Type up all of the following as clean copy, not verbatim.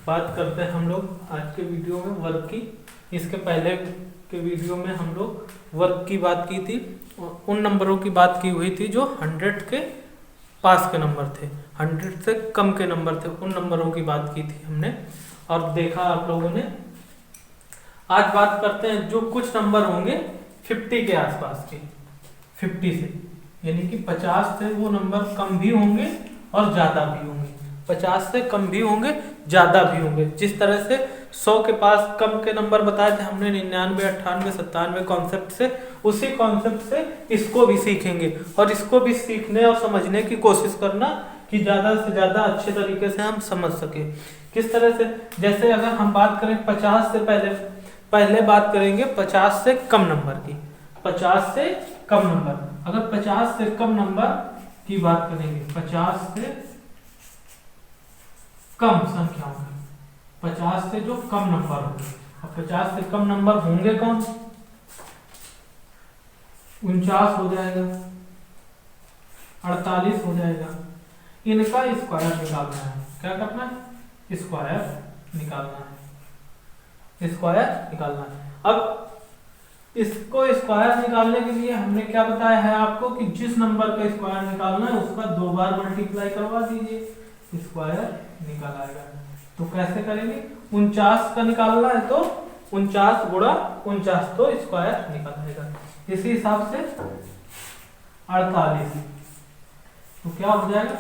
बात करते हैं हम लोग आज के वीडियो में वर्क की। इसके पहले के वीडियो में हम लोग वर्क की बात की थी, उन नंबरों की बात की हुई थी जो 100 के पास के नंबर थे, 100 से कम के नंबर थे, उन नंबरों की बात की थी हमने और देखा आप लोगों ने। आज बात करते हैं जो कुछ नंबर होंगे 50 के आसपास के, 50 से यानी कि 50 से वो नंबर कम भी होंगे और ज्यादा भी होंगे, 50 से कम भी होंगे ज्यादा भी होंगे। जिस तरह से 100 के पास कम के नंबर बताए थे हमने 99, 98, 97 कॉन्सेप्ट से, उसी कॉन्सेप्ट से इसको भी सीखेंगे और इसको भी सीखने और समझने की कोशिश करना कि ज्यादा से ज्यादा अच्छे तरीके से हम समझ सके। किस तरह से, जैसे अगर हम बात करें 50 से पहले बात करेंगे 50 से कम नंबर की। 50 से कम नंबर, अगर 50 से कम नंबर की बात करेंगे, 50 से कम संख्याओं की, 50 से जो कम नंबर होंगे, अब 50 से कम नंबर होंगे कौन? 49 हो जाएगा, 48 हो जाएगा। इनका स्क्वायर निकालना है। क्या करना है? स्क्वायर निकालना है, स्क्वायर निकालना है। अब इसको स्क्वायर निकालने के लिए हमने क्या बताया है आपको कि जिस नंबर का स्क्वायर निकालना है उसका 2 बार मल्टीप्लाई करवा दीजिए, स्क्वायर निकल आएगा। तो कैसे करेंगे? 49 का निकालना है तो 49 गुणा 49 तो स्क्वायर निकल आएगा। इसी हिसाब से 48, तो क्या हो जाएगा?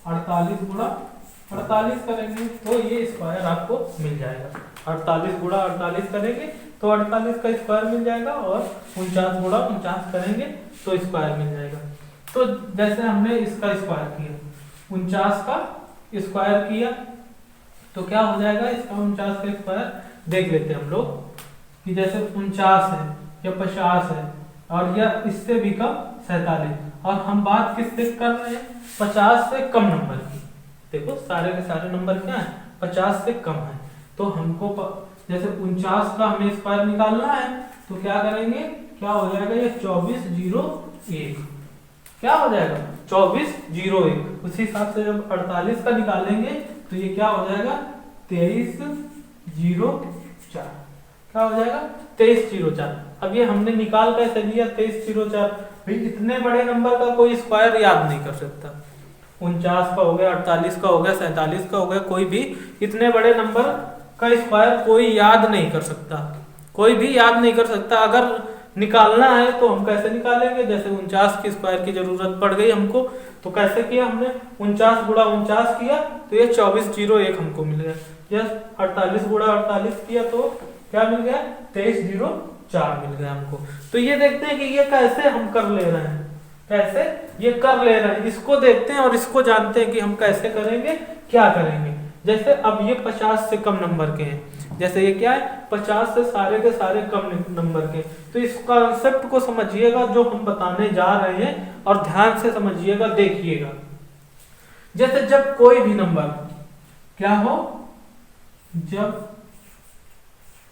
48 गुणा 48 करेंगे तो ये स्क्वायर आपको मिल जाएगा। 48 गुणा 48 करेंगे तो 48 का स्क्वायर मिल जाएगा और 49 गुणा 49 करेंगे तो स्क्वायर मिल जाएगा। तो जैसे हमने इसका स्क्वायर किया, 49 का स्क्वायर किया तो क्या हो जाएगा? इसका 49 का स्क्वायर देख लेते हैं हम लोग कि जैसे 49 है या 50 है और या इससे भी कम 47, और हम बात किससे कर रहे हैं? 50 से कम नंबर की। देखो सारे के सारे नंबर क्या है? 50 से कम है। तो हमको जैसे 49 का हमें स्क्वायर निकालना है तो क्या करेंगे? क्या हो जाएगा? ये 2401, क्या हो जाएगा? 2401। उसी हिसाब से जब 48 का निकालेंगे तो ये क्या हो जाएगा? 2304। क्या हो जाएगा? 2304। अब ये हमने निकाल कैसे लिया 2304? भाई इतने बड़े नंबर का कोई स्क्वायर याद नहीं कर सकता। 49 का हो गया, 48 का हो गया, 47 का हो गया, कोई भी इतने बड़े नंबर का स्क्वायर कोई याद नहीं कर सकता, कोई भी याद नहीं कर सकता। अगर निकालना है तो हम कैसे निकालेंगे? जैसे 49 की स्क्वायर की जरूरत पड़ गई हमको, तो कैसे किया हमने? 49 गुणा 49 किया तो ये 2401 हमको मिल गया। यस, 48 गुणा 48 किया तो क्या मिल गया? 2304 मिल गया हमको। तो ये देखते हैं कि ये कैसे हम कर ले रहे हैं, कैसे ये कर ले रहे हैं, इसको देखते हैं और इसको जानते हैं कि हम कैसे करेंगे, क्या करेंगे। जैसे अब ये 50 से कम नंबर के हैं, जैसे ये क्या है? 50 से सारे के सारे कम नंबर के। तो इस कॉन्सेप्ट को समझिएगा जो हम बताने जा रहे हैं और ध्यान से समझिएगा, देखिएगा। जैसे जब कोई भी नंबर क्या हो, जब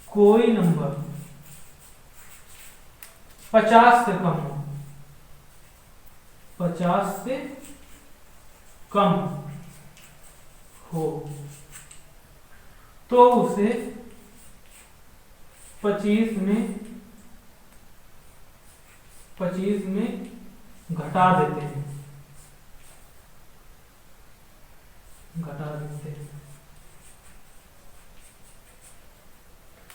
कोई नंबर 50 से कम हो, 50 से कम हो तो उसे 25 में घटा देते हैं, घटा देते हैं।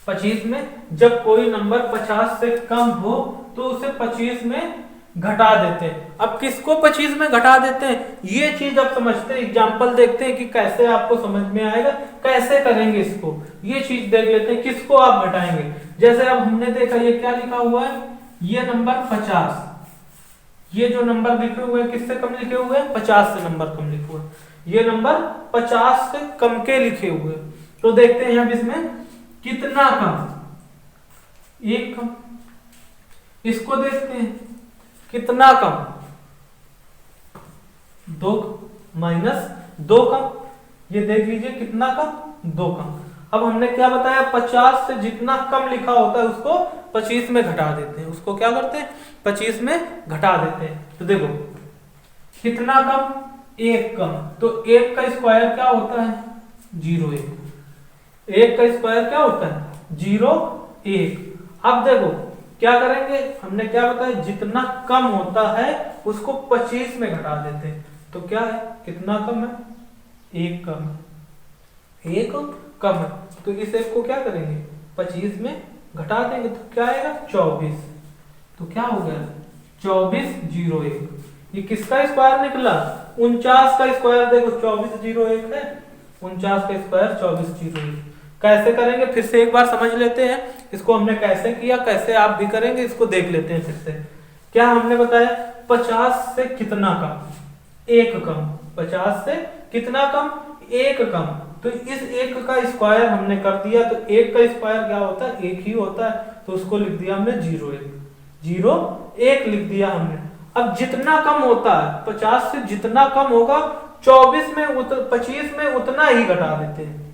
25 में जब कोई नंबर 50 से कम हो तो उसे 25 में घटा देते हैं। अब किसको 25 में घटा देते हैं ये चीज आप समझते हैं, एग्जांपल देखते हैं कि कैसे आपको समझ में आएगा, कैसे करेंगे इसको, ये चीज देख लेते हैं। किसको आप घटाएंगे? जैसे अब हमने देखा ये क्या लिखा हुआ है, ये नंबर 50, ये जो नंबर लिखे हुए हैं किससे कम लिखे हुए हैं? 50 से नंबर कम लिखे हुए हैं। ये नंबर 50 से कम के लिखे हुए हैं। तो देखते हैं अब इसमें कितना कम, एक कम। इसको देखते हैं कितना कम, 2 माइनस 2 कम। ये देख लीजिए कितना कम, 2 कम। अब हमने क्या बताया? 50 से जितना कम लिखा होता है उसको 25 में घटा देते हैं। उसको क्या करते हैं? 25 में घटा देते हैं। तो देखो कितना कम, 1 कम। तो 1 का स्क्वायर क्या होता है? 01। एक का स्क्वायर क्या होता है? 0 1। अब देखो क्या करेंगे, हमने क्या बताया, जितना कम होता है उसको 25 में घटा देते हैं। तो क्या है, कितना कम है? 1 कम है, 1 कम है। तो इस एक को क्या करेंगे, 25 में घटा देंगे तो क्या आएगा, 24। तो क्या हो गया, 24 0 1। ये किसका स्क्वायर निकला, 49 का स्क्वायर। देखो 24 0 1 है, 49 का स्क्वायर 24 0 1। कैसे करेंगे फिर से एक बार समझ लेते हैं इसको, हमने कैसे किया, कैसे आप भी करेंगे इसको देख लेते हैं फिर से। क्या हमने बताया, 50 से कितना कम, 1 कम। 50 से कितना कम, 1 कम। तो इस 1 का स्क्वायर हमने कर दिया, तो 1 का स्क्वायर क्या होता है, 1 ही होता है। तो उसको लिख दिया हमने 0 1, 0 1 लिख दिया हमने। अब जितना कम होता है, 50 से जितना कम होगा 24 में 25 में उतना ही घटा देते हैं।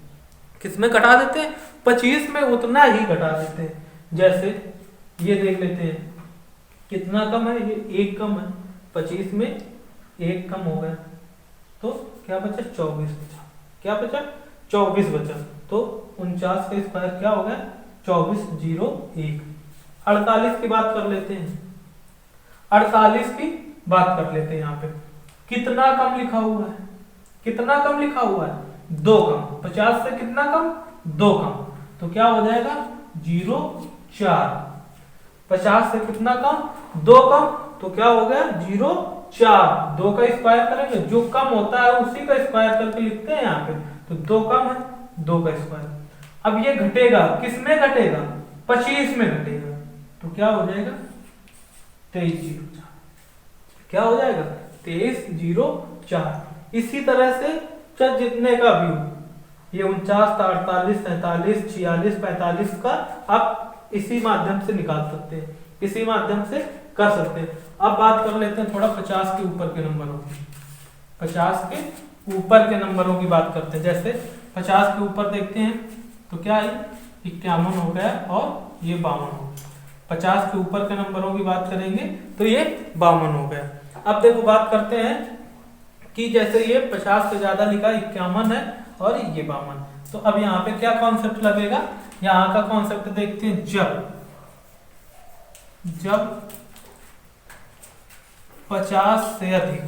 किसमें घटा देते हैं, 25 में उतना ही घटा देते हैं। जैसे ये देख लेते हैं, कितना कम है, ये 1 कम है, 25 में 1 कम हो गया, तो क्या बचा, 24 बचा। क्या बचा, 24 बचा। तो 49 का स्क्वायर क्या हो गया, 24 0 1। 48 की बात कर लेते हैं, 48 की बात कर लेते हैं। यहाँ पे कितना कम लिखा हुआ है, कितना कम लिखा हुआ है, 2 कम। 50 से कितना कम, 2 कम। तो क्या हो जाएगा, 0 4। 50 से कितना कम, 2 कम। तो क्या हो गया, 0 4। 2 का स्क्वायर करेंगे, जो कम होता है उसी का स्क्वायर करके लिखते हैं यहाँ पे। तो 2 कम है, 2 का स्क्वायर। अब ये घटेगा, किसमें घटेगा, 25 में घटेगा। तो क्या हो जाएगा, 23 0 4। क्या हो जाएगा, 23 0 4। इसी तरह से चाहे जितने का भी हो, ये 49 48 47 46 45 का आप इसी माध्यम से निकाल सकते हैं, इसी माध्यम से कर सकते हैं। अब बात कर लेते हैं थोड़ा 50 के ऊपर के नंबरों की। 50 के ऊपर के नंबरों की बात करते हैं। जैसे 50 के ऊपर देखते हैं तो क्या है, 51 हो गया और ये 52 हो गया। 50 के ऊपर के नंबरों की बात करेंगे तो ये 52 हो गया। अब देखो बात करते हैं कि जैसे ये 50 से ज्यादा लिखा 51 है और ये 52। तो अब यहाँ पे क्या कॉन्सेप्ट लगेगा, यहाँ का कॉन्सेप्ट देखते हैं। जब 50 से अधिक,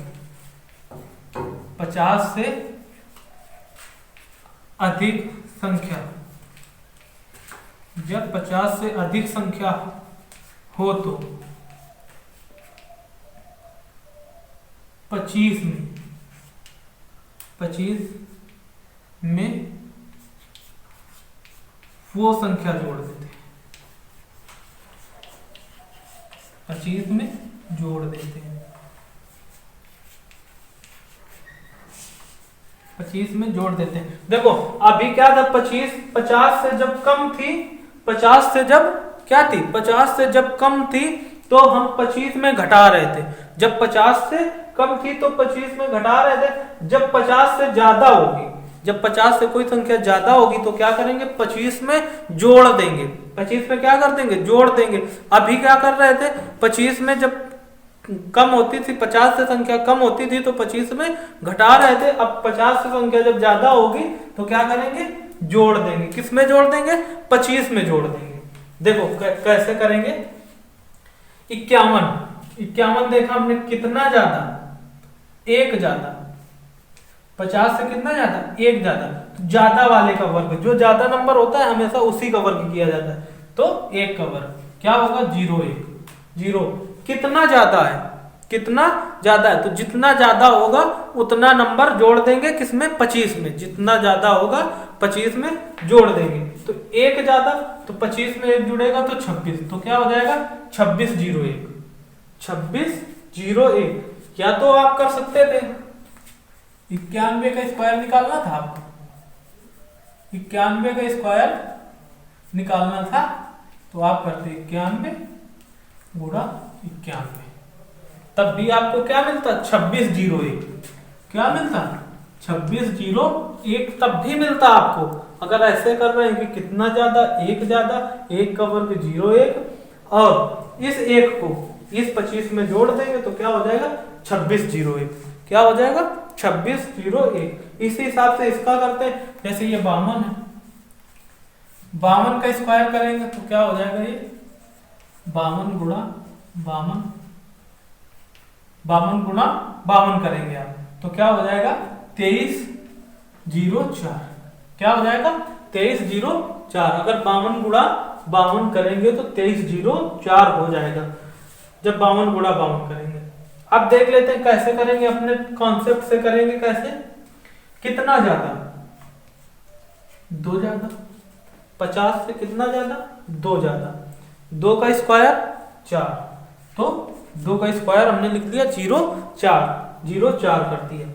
50 से अधिक संख्या, जब 50 से अधिक संख्या हो तो 25 में वो संख्या जोड़ देते हैं, 25 में जोड़ देते हैं, 25 में जोड़ देते हैं। देखो अभी क्या था, 50 से जब कम थी, 50 से जब क्या थी, 50 से जब कम थी तो हम 25 में घटा रहे थे। जब 50 से कम थी तो 25 में घटा रहे थे। जब 50 से ज्यादा होगी, जब 50 से कोई संख्या ज्यादा होगी तो क्या करेंगे, 25 में जोड़ देंगे। 25 में क्या कर देंगे, जोड़ देंगे। अभी क्या कर रहे थे, 25 में जब कम होती थी, 50 से संख्या कम होती थी तो 25 में घटा रहे थे। अब 50 से संख्या जब ज्यादा होगी तो क्या करेंगे, जोड़ देंगे। किस में जोड़ देंगे, 25 में जोड़ देंगे। देखो कैसे करेंगे, 51 देखा हमने, कितना ज्यादा, 1 ज्यादा। 50 से कितना ज्यादा, 1 ज्यादा। तो ज्यादा वाले का वर्ग, जो ज्यादा नंबर होता है हमेशा उसी का वर्ग किया जाता है। तो 1 का वर्ग क्या होगा, 0 1 0। कितना ज्यादा है, कितना ज्यादा है, तो जितना ज्यादा होगा उतना नंबर जोड़ देंगे। किसमें, 25 में। जितना ज्यादा होगा 25 में जोड़ देंगे। तो 1 ज्यादा, तो 25 में 1 जुड़ेगा तो 26। तो क्या हो जाएगा, 26 0 1। 26 0 1। या तो आप कर सकते थे 91 का स्क्वायर निकालना था आपको, 91 का स्क्वायर निकालना था तो आप करते 91 गुणा 91, तब भी आपको क्या मिलता, 26 0 1। क्या मिलता, 26 0 1 तब भी मिलता आपको। अगर ऐसे कर रहे हैं कि कितना ज्यादा, 1 ज्यादा, 1 का वर्ग 0 1, और इस 1 को इस 25 में जोड़ देंगे तो क्या हो जाएगा, 26 0 1। क्या हो जाएगा, 26 0 1। इसी हिसाब से इसका करते हैं। जैसे ये 52 है, 52 का स्क्वायर करेंगे तो क्या हो जाएगा, ये 52 गुणा 52 करेंगे आप तो क्या हो जाएगा 2304। क्या हो जाएगा 2304। अगर 52 गुणा 52 करेंगे तो 2304 हो जाएगा जब 52 गुणा 52 करेंगे। अब देख लेते हैं कैसे करेंगे, अपने कॉन्सेप्ट से करेंगे कैसे। कितना ज्यादा, 2 ज्यादा, 50 से कितना ज्यादा, 2 ज्यादा। 2 का स्क्वायर 4, तो 2 का स्क्वायर हमने लिख दिया 04 कर दिया।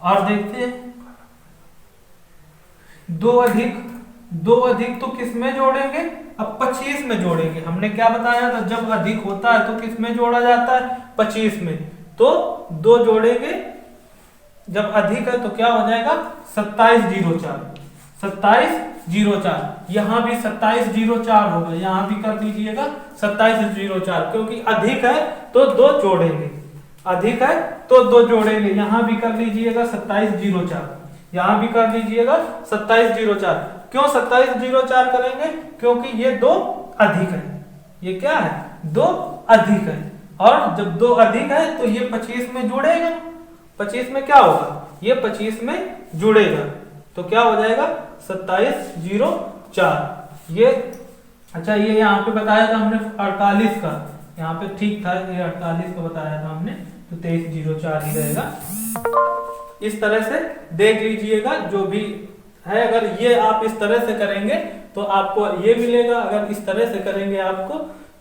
और देखते हैं 2 अधिक तो किस में जोड़ेंगे, अब 25 में जोड़ेंगे। हमने क्या बताया था, जब अधिक होता है तो किस में जोड़ा जाता है, 25 में। तो 2 जोड़ेंगे, जब अधिक है तो क्या हो जाएगा 2704। यहां भी 2704 होगा, यहां भी कर दीजिएगा 2704, क्योंकि अधिक है तो 2 जोड़ेंगे, अधिक है तो 2 जोड़ेंगे। यहां भी कर लीजिएगा 2704, यहां भी कर लीजिएगा 2704। क्यों 2704 करेंगे, क्योंकि ये 2 अधिक है। ये क्या है, 2 अधिक है, और जब 2 अधिक है तो ये 25 में जुड़ेगा। 25 में क्या होगा, ये 25 में जुड़ेगा, तो क्या हो जाएगा 2704। ये अच्छा, ये यहाँ पे बताया था हमने 48 का, यहाँ पे ठीक था, ये 48 का बताया था हमने, तो 2304 ही रहेगा। इस तरह से देख लीजिएगा जो भी है। अगर ये आप इस तरह से करेंगे तो आपको ये मिलेगा, अगर इस तरह से करेंगे आपको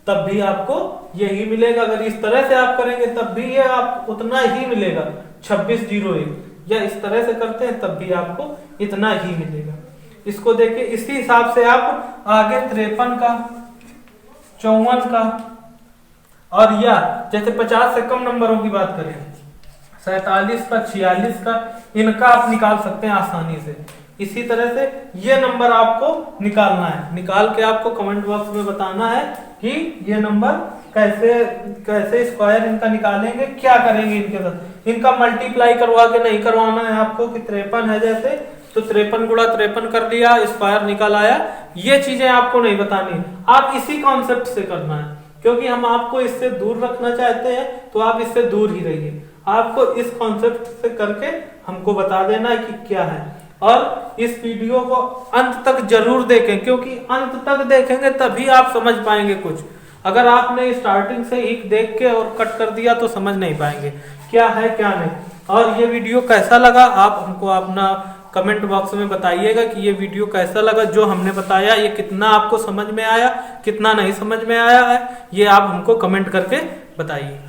तब भी आपको यही मिलेगा, अगर इस तरह से आप करेंगे तब भी ये आप उतना ही मिलेगा 2601, या इस तरह से करते हैं तब भी आपको इतना ही मिलेगा। इसको देखिए, इसी हिसाब से आप आगे 53 का, 54 का, और या जैसे 50 से कम नंबरों की बात करें, 47 का, 46 का, इनका आप निकाल सकते हैं आसानी से। इसी तरह से ये नंबर आपको निकालना है, निकाल के आपको कमेंट बॉक्स में बताना है कि ये नंबर कैसे स्क्वायर इनका निकालेंगे, क्या करेंगे इनके साथ। इनका मल्टीप्लाई करवा के नहीं करवाना है आपको कि 53 है जैसे तो 53 गुणा 53 कर लिया, स्क्वायर निकल आया, ये चीजें आपको नहीं बतानी। आप इसी कॉन्सेप्ट से करना है, क्योंकि हम आपको इससे दूर रखना चाहते हैं, तो आप इससे दूर ही रहिए। आपको इस कॉन्सेप्ट से करके हमको बता देना है कि क्या है। और इस वीडियो को अंत तक जरूर देखें, क्योंकि अंत तक देखेंगे तभी आप समझ पाएंगे कुछ। अगर आपने स्टार्टिंग से ही देख के और कट कर दिया तो समझ नहीं पाएंगे क्या है क्या नहीं। और ये वीडियो कैसा लगा आप हमको अपना कमेंट बॉक्स में बताइएगा कि ये वीडियो कैसा लगा, जो हमने बताया ये कितना आपको समझ में आया, कितना नहीं समझ में आया है, ये आप हमको कमेंट करके बताइए।